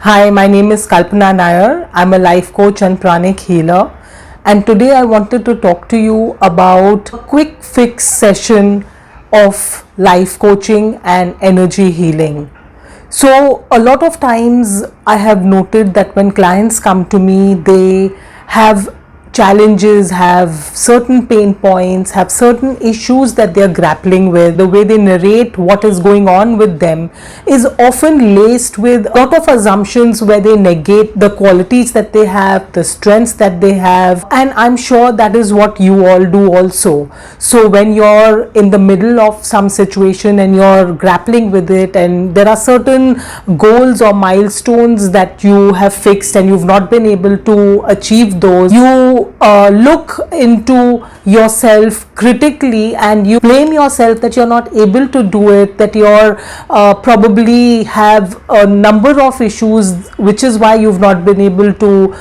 Hi, my name is Kalpana Nair. I'm a life coach and pranic healer. And today I wanted to talk to you about a quick fix session of life coaching and energy healing. So, a lot of times I have noted that when clients come to me, they have challenges, have certain pain points, have certain issues that they're grappling with. The way they narrate what is going on with them is often laced with a lot of assumptions where they negate the qualities that they have, the strengths that they have, and I'm sure that is what you all do also. So when you're in the middle of some situation and you're grappling with it, and there are certain goals or milestones that you have fixed and you've not been able to achieve those, you look into yourself critically and you blame yourself that you're not able to do it, that you're probably have a number of issues, which is why you've not been able to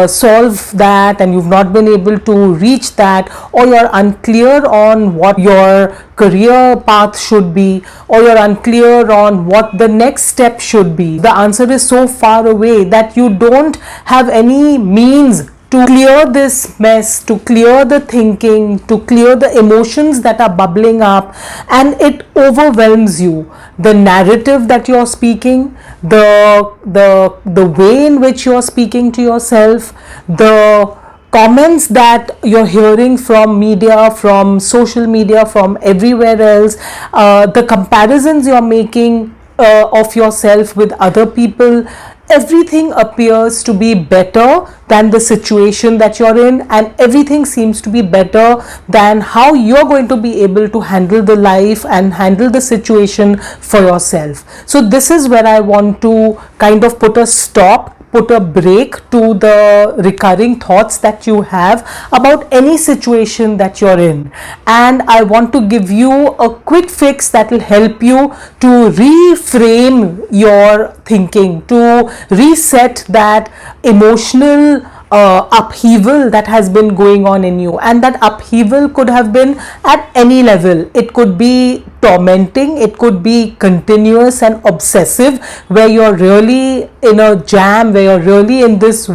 solve that and you've not been able to reach that, or you're unclear on what your career path should be, or you're unclear on what the next step should be. The answer is so far away that you don't have any means to clear this mess, to clear the thinking, to clear the emotions that are bubbling up, and it overwhelms you. The narrative that you're speaking, the way in which you're speaking to yourself, the comments that you're hearing from media, from social media, from everywhere else, the comparisons you're making of yourself with other people, everything appears to be better than the situation that you're in, and everything seems to be better than how you're going to be able to handle the life and handle the situation for yourself. So this is where I want to kind of put a stop, put a break to the recurring thoughts that you have about any situation that you're in, and I want to give you a quick fix that will help you to reframe your thinking, to reset that emotional upheaval that has been going on in you. And that upheaval could have been at any level. It could be tormenting, it could be continuous and obsessive, where you're really in a jam, where you're really in this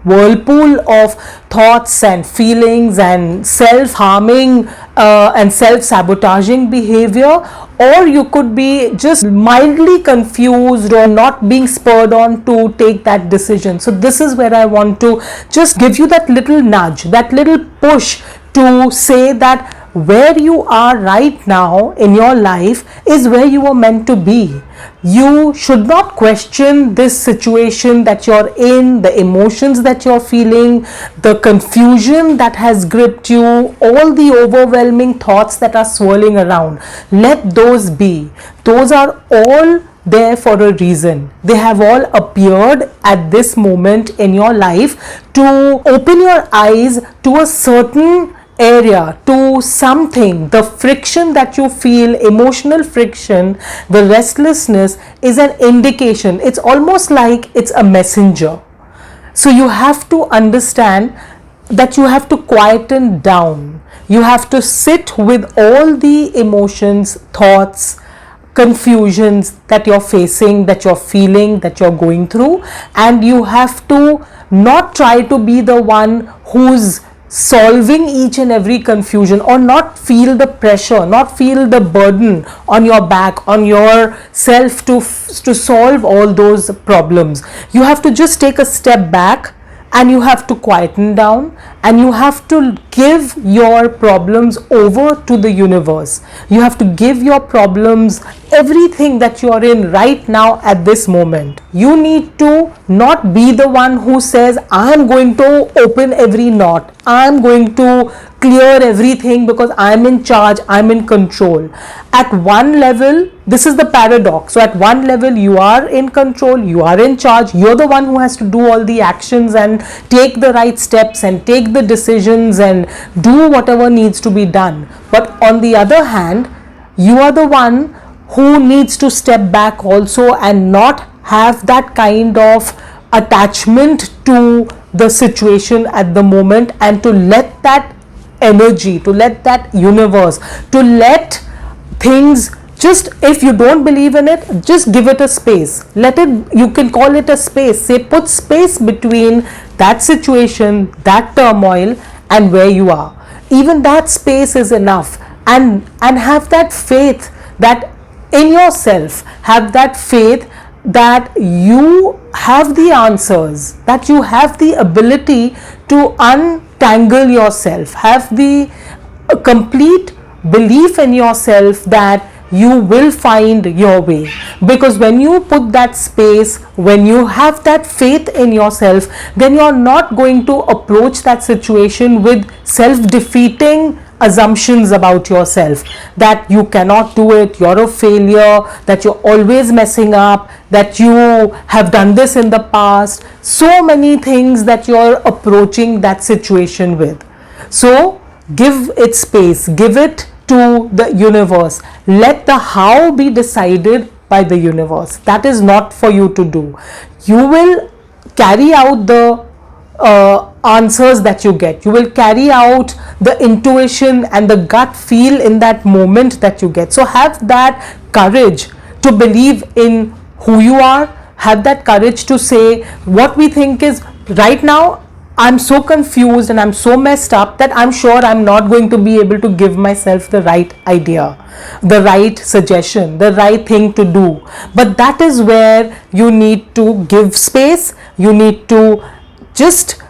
whirlpool of thoughts and feelings and self-harming and self-sabotaging behavior, or you could be just mildly confused or not being spurred on to take that decision. So this is where I want to just give you that little nudge, that little push to say that where you are right now in your life is where you were meant to be. You should not question this situation that you're in, the emotions that you're feeling, the confusion that has gripped you, all the overwhelming thoughts that are swirling around. Let those be. Those are all there for a reason. They have all appeared at this moment in your life to open your eyes to a certain area, to something. The friction that you feel, emotional friction, the restlessness, is an indication. It's almost like it's a messenger. So you have to understand that you have to quieten down. You have to sit with all the emotions, thoughts, confusions that you're facing, that you're feeling, that you're going through, and you have to not try to be the one who's solving each and every confusion, or not feel the pressure, not feel the burden on your back, on yourself to solve all those problems. You have to just take a step back, and you have to quieten down, and you have to give your problems over to the universe. You have to give your problems, everything that you are in right now at this moment. You need to not be the one who says, I am going to open every knot, I am going to clear everything because I am in charge, I am in control. At one level, this is the paradox. So at one level, you are in control, you are in charge, you're the one who has to do all the actions and take the right steps and take the decisions and do whatever needs to be done. But on the other hand, you are the one who needs to step back also and not have that kind of attachment to the situation at the moment, and to let that energy, to let that universe, to let things Just if you don't believe in it, just give it a space. Let it, you can call it a space. Say, put space between that situation, that turmoil, and where you are. Even that space is enough. And have that faith that in yourself, have that faith that you have the answers, that you have the ability to untangle yourself, have the complete belief in yourself that you will find your way. Because when you put that space, when you have that faith in yourself, then you're not going to approach that situation with self-defeating assumptions about yourself, that you cannot do it, you're a failure, that you're always messing up, that you have done this in the past. So many things that you're approaching that situation with. So give it space, give it to the universe. Let the how be decided by the universe. That is not for you to do. You will carry out the answers that you get. You will carry out the intuition and the gut feel in that moment that you get. So have that courage to believe in who you are. Have that courage to say what we think is right now. I'm so confused and I'm so messed up that I'm sure I'm not going to be able to give myself the right idea, the right suggestion, the right thing to do. But that is where you need to give space. You need to just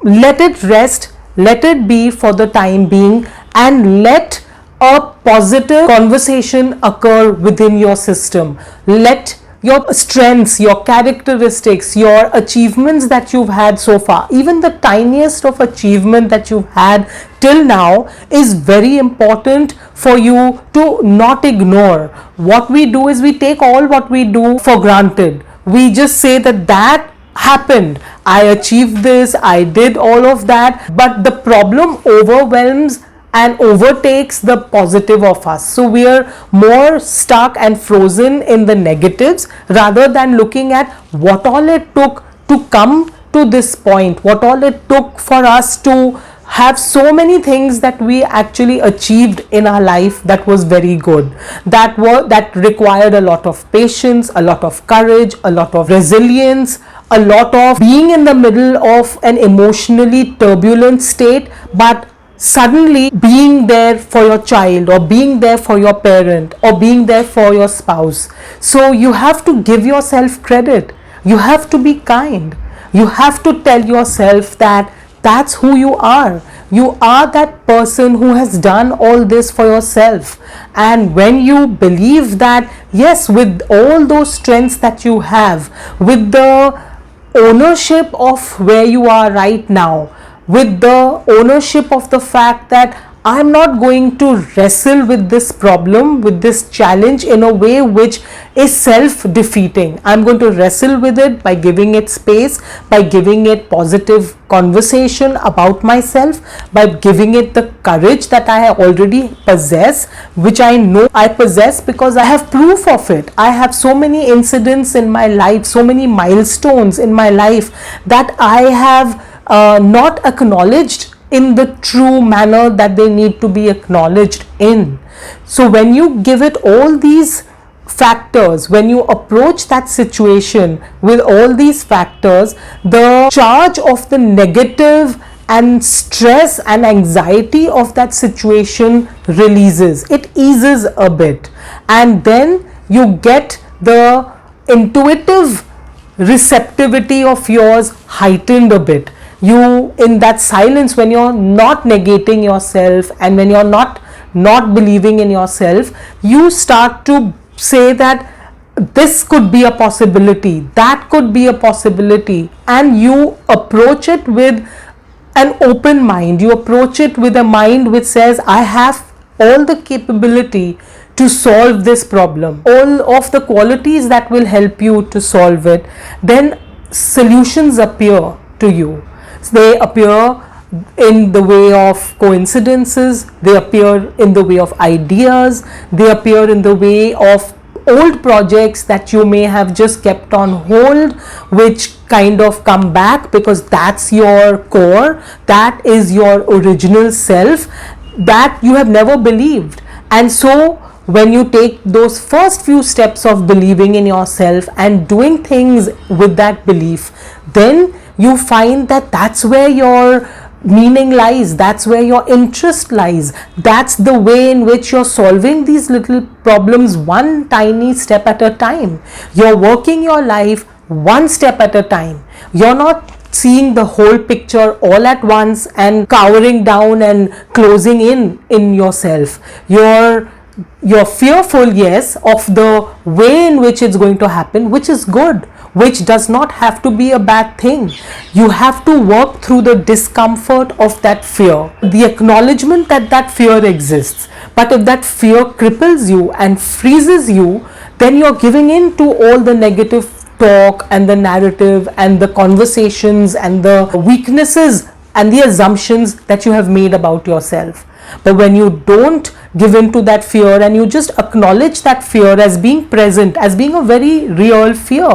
let it rest, let it be for the time being, and let a positive conversation occur within your system. Let your strengths, your characteristics, your achievements that you've had so far, even the tiniest of achievement that you've had till now, is very important for you to not ignore. What we do is we take all what we do for granted. We just say that happened, I achieved this, I did all of that, but the problem overwhelms and overtakes the positive of us. So we are more stuck and frozen in the negatives rather than looking at what all it took to come to this point, what all it took for us to have so many things that we actually achieved in our life that was very good, that required a lot of patience, a lot of courage, a lot of resilience, a lot of being in the middle of an emotionally turbulent state, but suddenly being there for your child, or being there for your parent, or being there for your spouse. So you have to give yourself credit. You have to be kind. You have to tell yourself that that's who you are. You are that person who has done all this for yourself. And when you believe that, yes, with all those strengths that you have, with the ownership of where you are right now, with the ownership of the fact that I'm not going to wrestle with this problem, with this challenge in a way which is self-defeating. I'm going to wrestle with it by giving it space, by giving it positive conversation about myself, by giving it the courage that I already possess, which I know I possess because I have proof of it. I have so many incidents in my life, so many milestones in my life that I have not acknowledged in the true manner that they need to be acknowledged in. So when you give it all these factors, when you approach that situation with all these factors, the charge of the negative and stress and anxiety of that situation releases. It eases a bit, and then you get the intuitive receptivity of yours heightened a bit. You, in that silence, when you're not negating yourself and when you're not believing in yourself, you start to say that this could be a possibility, that could be a possibility, and you approach it with an open mind. You approach it with a mind which says, I have all the capability to solve this problem, all of the qualities that will help you to solve it. Then solutions appear to you. They appear in the way of coincidences, they appear in the way of ideas, they appear in the way of old projects that you may have just kept on hold, which kind of come back because that's your core, that is your original self, that you have never believed. And so when you take those first few steps of believing in yourself and doing things with that belief, then you find that that's where your meaning lies, that's where your interest lies, that's the way in which you're solving these little problems one tiny step at a time. You're working your life one step at a time. You're not seeing the whole picture all at once and cowering down and closing in yourself. You're fearful, yes, of the way in which it's going to happen, which is good, which does not have to be a bad thing. You have to work through the discomfort of that fear, the acknowledgement that that fear exists. But if that fear cripples you and freezes you, then you're giving in to all the negative talk and the narrative and the conversations and the weaknesses and the assumptions that you have made about yourself. But when you don't give in to that fear and you just acknowledge that fear as being present, as being a very real fear,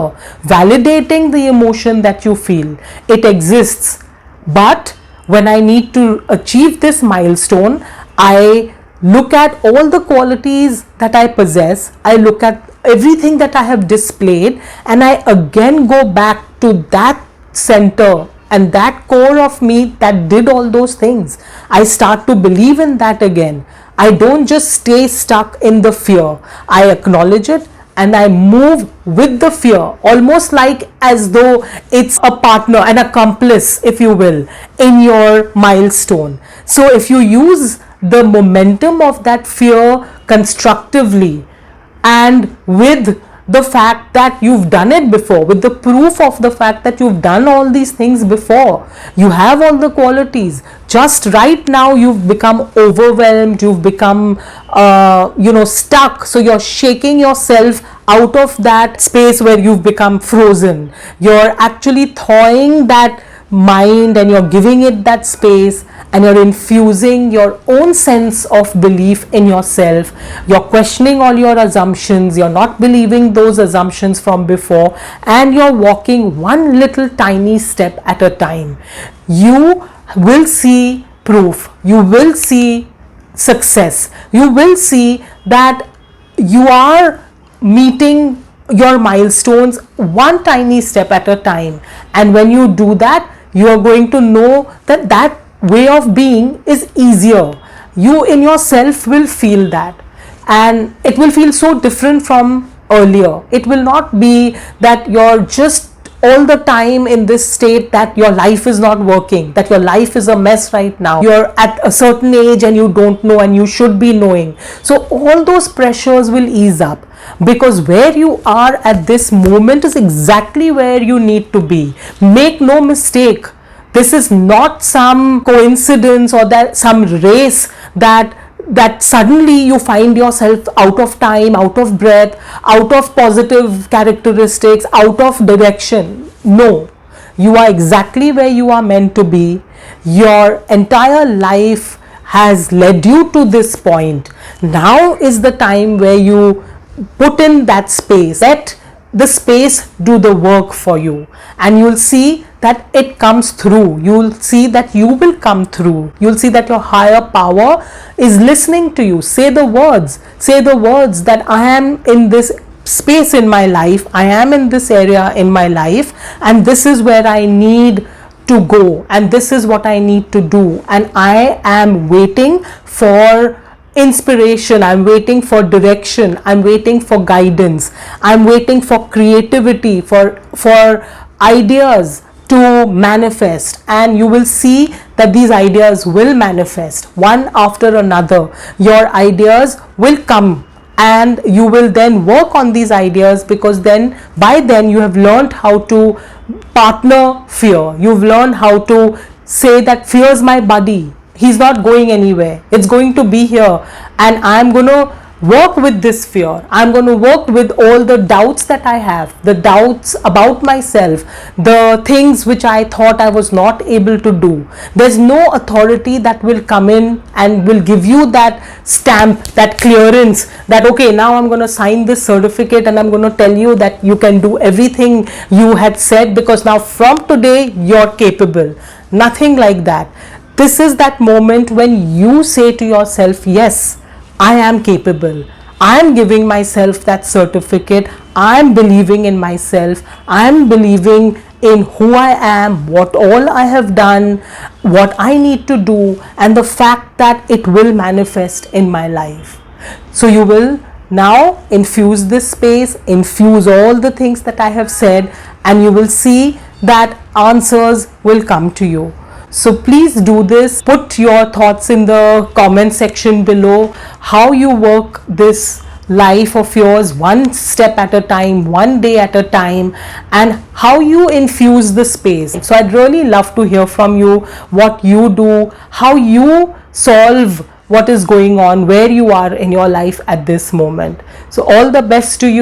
validating the emotion that you feel, it exists. But when I need to achieve this milestone, I look at all the qualities that I possess, I look at everything that I have displayed, and I again go back to that center and that core of me that did all those things. I start to believe in that again. I don't just stay stuck in the fear. I acknowledge it and I move with the fear, almost like as though it's a partner, an accomplice, if you will, in your milestone. So if you use the momentum of that fear constructively, and with the fact that you've done it before, with the proof of the fact that you've done all these things before, you have all the qualities. Just right now you've become overwhelmed, you've become stuck, so you're shaking yourself out of that space where you've become frozen. You're actually thawing that mind and you're giving it that space, and you're infusing your own sense of belief in yourself. You're questioning all your assumptions, you're not believing those assumptions from before, and you're walking one little tiny step at a time. You will see proof, you will see success, you will see that you are meeting your milestones one tiny step at a time. And when you do that, you are going to know that that way of being is easier. You in yourself will feel that, and it will feel so different from earlier. It will not be that you're just all the time in this state that your life is not working, that your life is a mess right now. You're at a certain age and you don't know, and you should be knowing. So all those pressures will ease up, because where you are at this moment is exactly where you need to be. Make no mistake, this is not some coincidence or that some race that suddenly you find yourself out of time, out of breath, out of positive characteristics, out of direction. No, you are exactly where you are meant to be. Your entire life has led you to this point. Now is the time where you put in that space. Let the space do the work for you, and you'll see that it comes through. You'll see that you will come through. You'll see that your higher power is listening to you. Say the words that I am in this space in my life, I am in this area in my life, and this is where I need to go, and this is what I need to do, and I am waiting for inspiration, I'm waiting for direction, I'm waiting for guidance, I'm waiting for creativity, for ideas to manifest. And you will see that these ideas will manifest one after another. Your ideas will come, and you will then work on these ideas, because then by then you have learned how to partner fear. You've learned how to say that fear is my buddy. He's not going anywhere. It's going to be here, and I'm going to work with this fear. I'm going to work with all the doubts that I have, the doubts about myself, the things which I thought I was not able to do. There's no authority that will come in and will give you that stamp, that clearance, that okay, now I'm going to sign this certificate and I'm going to tell you that you can do everything you had said, because now from today you're capable. Nothing like that. This is that moment when you say to yourself, yes, I am capable. I'm giving myself that certificate. I'm believing in myself. I'm believing in who I am, what all I have done, what I need to do, and the fact that it will manifest in my life. So you will now infuse this space, infuse all the things that I have said, and you will see that answers will come to you. So please do this. Put your thoughts in the comment section below, how you work this life of yours one step at a time, one day at a time, and how you infuse the space. So I'd really love to hear from you, what you do, how you solve what is going on, where you are in your life at this moment. So all the best to you.